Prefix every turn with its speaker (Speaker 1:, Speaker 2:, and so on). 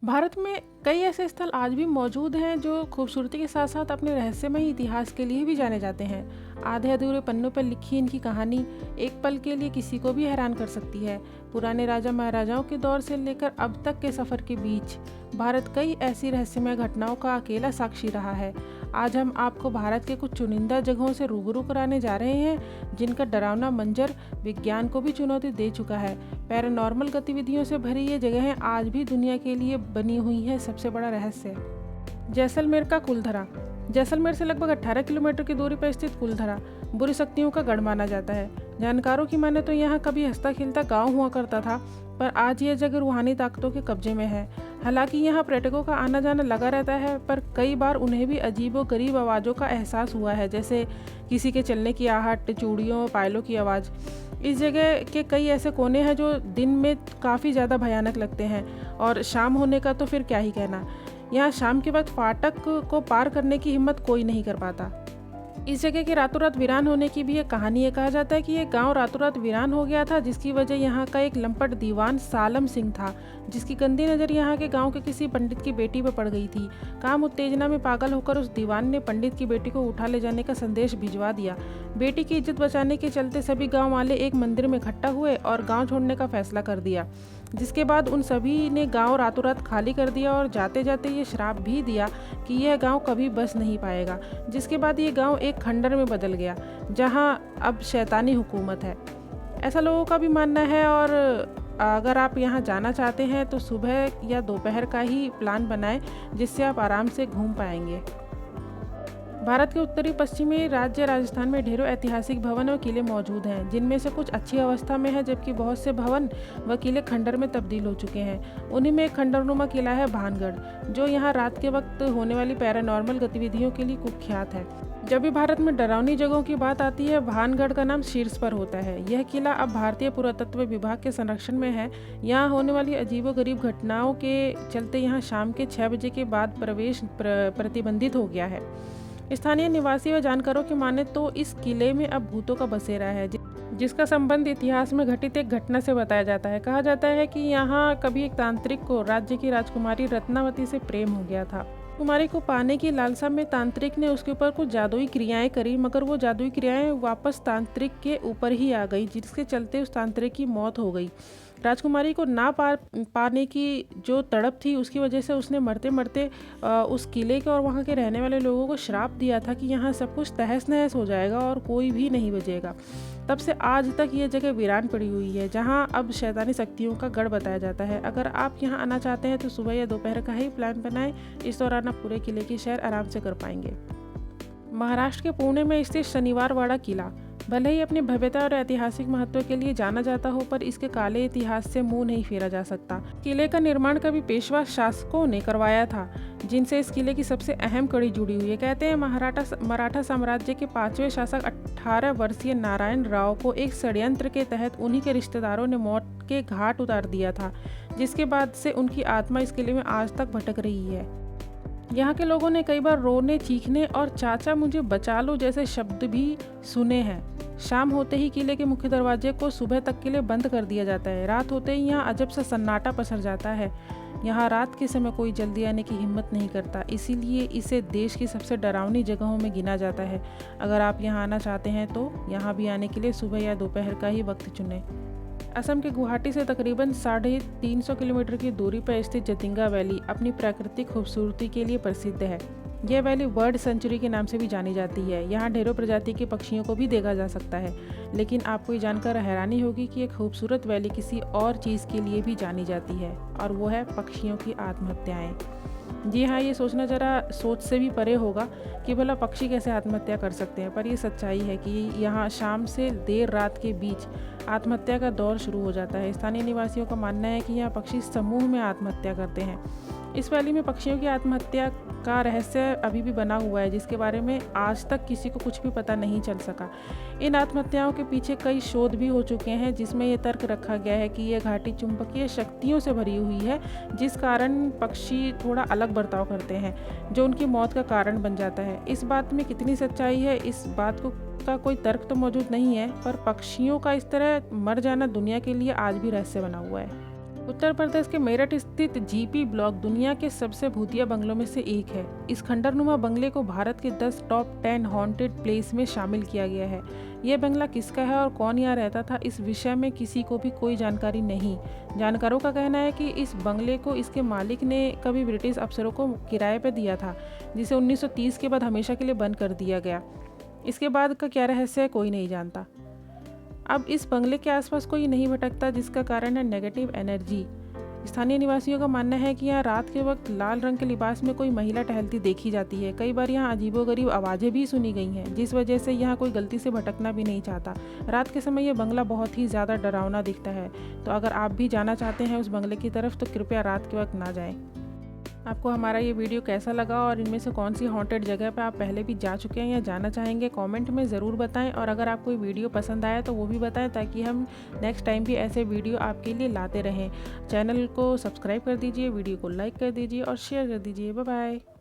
Speaker 1: भारत में कई ऐसे स्थल आज भी मौजूद हैं जो खूबसूरती के साथ साथ अपने रहस्यमय इतिहास के लिए भी जाने जाते हैं। आधे अधूरे पन्नों पर लिखी इनकी कहानी एक पल के लिए किसी को भी हैरान कर सकती है। पुराने राजा महाराजाओं के दौर से लेकर अब तक के सफर के बीच भारत कई ऐसी रहस्यमय घटनाओं का अकेला साक्षी रहा है। आज हम आपको भारत के कुछ चुनिंदा जगहों से रूबरू कराने जा रहे हैं जिनका डरावना मंजर विज्ञान को भी चुनौती दे चुका है। पैरानॉर्मल गतिविधियों से भरी ये जगहें आज भी दुनिया के लिए बनी हुई है सबसे बड़ा रहस्य। जैसलमेर का कुलधरा। जैसलमेर से लगभग 18 किलोमीटर की दूरी पर स्थित कुलधरा बुरी शक्तियों का गढ़ माना जाता है। जानकारों की माने तो यहाँ कभी हंसता खिलता गांव हुआ करता था, पर आज यह जगह रूहानी ताकतों के कब्जे में है। हालांकि यहाँ पर्यटकों का आना जाना लगा रहता है, पर कई बार उन्हें भी अजीबो गरीब आवाज़ों का एहसास हुआ है, जैसे किसी के चलने की आहट, चूड़ियों, पायलों की आवाज़। इस जगह के कई ऐसे कोने हैं जो दिन में काफ़ी ज़्यादा भयानक लगते हैं, और शाम होने का तो फिर क्या ही कहना। यहाँ शाम के वक्त फाटक को पार करने की हिम्मत कोई नहीं कर पाता। इस जगह के रातों रात वीरान होने की भी एक कहानी है। कहा जाता है कि ये गांव रातों रात वीरान हो गया था, जिसकी वजह यहाँ का एक लंपट दीवान सालम सिंह था, जिसकी गंदी नज़र यहाँ के गांव के किसी पंडित की बेटी पर पड़ गई थी। काम उत्तेजना में पागल होकर उस दीवान ने पंडित की बेटी को उठा ले जाने का संदेश भिजवा दिया। बेटी की इज्जत बचाने के चलते सभी गाँव वाले एक मंदिर में इकट्ठा हुए और गाँव छोड़ने का फैसला कर दिया, जिसके बाद उन सभी ने गांव रातों रात खाली कर दिया और जाते जाते ये श्राप भी दिया कि यह गांव कभी बस नहीं पाएगा। जिसके बाद ये गांव एक खंडर में बदल गया, जहां अब शैतानी हुकूमत है, ऐसा लोगों का भी मानना है। और अगर आप यहां जाना चाहते हैं तो सुबह या दोपहर का ही प्लान बनाएं, जिससे आप आराम से घूम पाएंगे। भारत के उत्तरी पश्चिमी राज्य राजस्थान में ढेरों ऐतिहासिक भवन और किले मौजूद हैं, जिनमें से कुछ अच्छी अवस्था में है, जबकि बहुत से भवन व किले खंडर में तब्दील हो चुके हैं। उन्हीं में एक खंडरनुमा किला है भानगढ़, जो यहाँ रात के वक्त होने वाली पैरानॉर्मल गतिविधियों के लिए कुख्यात है। जब भी भारत में डरावनी जगहों की बात आती है, भानगढ़ का नाम शीर्ष पर होता है। यह किला अब भारतीय पुरातत्व विभाग के संरक्षण में है। यहाँ होने वाली अजीबोगरीब घटनाओं के चलते यहाँ शाम के 6 बजे के बाद प्रवेश प्रतिबंधित हो गया है। स्थानीय निवासी व जानकारों की माने तो इस किले में अब भूतों का बसेरा है, जिसका संबंध इतिहास में घटित एक घटना से बताया जाता है। कहा जाता है कि यहाँ कभी एक तांत्रिक को राज्य की राजकुमारी रत्नावती से प्रेम हो गया था। कुमारी को पाने की लालसा में तांत्रिक ने उसके ऊपर कुछ जादुई क्रियाएं करी, मगर वो जादुई क्रियाएं वापस तांत्रिक के ऊपर ही आ गई, जिसके चलते उस तांत्रिक की मौत हो गई। राजकुमारी को ना पाने की जो तड़प थी, उसकी वजह से उसने मरते मरते उस किले के और वहाँ के रहने वाले लोगों को श्राप दिया था कि यहाँ सब कुछ तहस नहस हो जाएगा और कोई भी नहीं बचेगा। तब से आज तक ये जगह वीरान पड़ी हुई है, जहाँ अब शैतानी शक्तियों का गढ़ बताया जाता है। अगर आप यहाँ आना चाहते हैं तो सुबह या दोपहर का ही प्लान बनाएं। इस दौरान आप पूरे किले की सैर आराम से कर पाएंगे। महाराष्ट्र के पुणे में स्थित शनिवारवाड़ा किला भले ही अपनी भव्यता और ऐतिहासिक महत्व के लिए जाना जाता हो, पर इसके काले इतिहास से मुंह नहीं फेरा जा सकता। किले का निर्माण कभी पेशवा शासकों ने करवाया था, जिनसे इस किले की सबसे अहम कड़ी जुड़ी हुई है। कहते हैं मराठा साम्राज्य के 5वें शासक 18 वर्षीय नारायण राव को एक षड्यंत्र के तहत उन्हीं के रिश्तेदारों ने मौत के घाट उतार दिया था, जिसके बाद से उनकी आत्मा इस किले में आज तक भटक रही है। यहाँ के लोगों ने कई बार रोने, चीखने और चाचा मुझे बचा लो जैसे शब्द भी सुने हैं। शाम होते ही किले के मुख्य दरवाजे को सुबह तक के लिए बंद कर दिया जाता है। रात होते ही यहाँ अजब सा सन्नाटा पसर जाता है। यहाँ रात के समय कोई जल्दी आने की हिम्मत नहीं करता, इसीलिए इसे देश की सबसे डरावनी जगहों में गिना जाता है। अगर आप यहाँ आना चाहते हैं तो यहाँ भी आने के लिए सुबह या दोपहर का ही वक्त चुनें। असम के गुवाहाटी से तकरीबन 350 किलोमीटर की दूरी पर स्थित जतिंगा वैली अपनी प्राकृतिक खूबसूरती के लिए प्रसिद्ध है। यह वैली बर्ड सेंचुरी के नाम से भी जानी जाती है। यहाँ ढेरों प्रजाति के पक्षियों को भी देखा जा सकता है। लेकिन आपको ये जानकर हैरानी होगी कि एक खूबसूरत वैली किसी और चीज़ के लिए भी जानी जाती है, और वो है पक्षियों की आत्महत्याएँ। जी हाँ, ये सोचना ज़रा सोच से भी परे होगा कि भला पक्षी कैसे आत्महत्या कर सकते हैं, पर ये सच्चाई है कि यहाँ शाम से देर रात के बीच आत्महत्या का दौर शुरू हो जाता है। स्थानीय निवासियों का मानना है कि यहाँ पक्षी समूह में आत्महत्या करते हैं। इस वैली में पक्षियों की आत्महत्या का रहस्य अभी भी बना हुआ है, जिसके बारे में आज तक किसी को कुछ भी पता नहीं चल सका। इन आत्महत्याओं के पीछे कई शोध भी हो चुके हैं, जिसमें यह तर्क रखा गया है कि यह घाटी चुंबकीय शक्तियों से भरी हुई है, जिस कारण पक्षी थोड़ा अलग बर्ताव करते हैं, जो उनकी मौत का कारण बन जाता है। इस बात में कितनी सच्चाई है, इस बात का कोई तर्क तो मौजूद नहीं है, पर पक्षियों का इस तरह मर जाना दुनिया के लिए आज भी रहस्य बना हुआ है। उत्तर प्रदेश के मेरठ स्थित जीपी ब्लॉक दुनिया के सबसे भूतिया बंगलों में से एक है। इस खंडरनुमा बंगले को भारत के 10 टॉप 10 हॉन्टेड प्लेस में शामिल किया गया है। यह बंगला किसका है और कौन यहाँ रहता था, इस विषय में किसी को भी कोई जानकारी नहीं। जानकारों का कहना है कि इस बंगले को इसके मालिक ने कभी ब्रिटिश अफसरों को किराए पर दिया था, जिसे 1930 के बाद हमेशा के लिए बंद कर दिया गया। इसके बाद का क्या रहस्य है, कोई नहीं जानता। अब इस बंगले के आसपास कोई नहीं भटकता, जिसका कारण है नेगेटिव एनर्जी। स्थानीय निवासियों का मानना है कि यहाँ रात के वक्त लाल रंग के लिबास में कोई महिला टहलती देखी जाती है। कई बार यहाँ अजीबोगरीब आवाज़ें भी सुनी गई हैं, जिस वजह से यहाँ कोई गलती से भटकना भी नहीं चाहता। रात के समय ये बंगला बहुत ही ज़्यादा डरावना दिखता है। तो अगर आप भी जाना चाहते हैं उस बंगले की तरफ तो कृपया रात के वक्त ना जाएं। आपको हमारा ये वीडियो कैसा लगा और इनमें से कौन सी हॉन्टेड जगह पर आप पहले भी जा चुके हैं या जाना चाहेंगे, कमेंट में ज़रूर बताएं। और अगर आपको ये वीडियो पसंद आया तो वो भी बताएं, ताकि हम नेक्स्ट टाइम भी ऐसे वीडियो आपके लिए लाते रहें। चैनल को सब्सक्राइब कर दीजिए, वीडियो को लाइक कर दीजिए और शेयर कर दीजिए। Bye bye.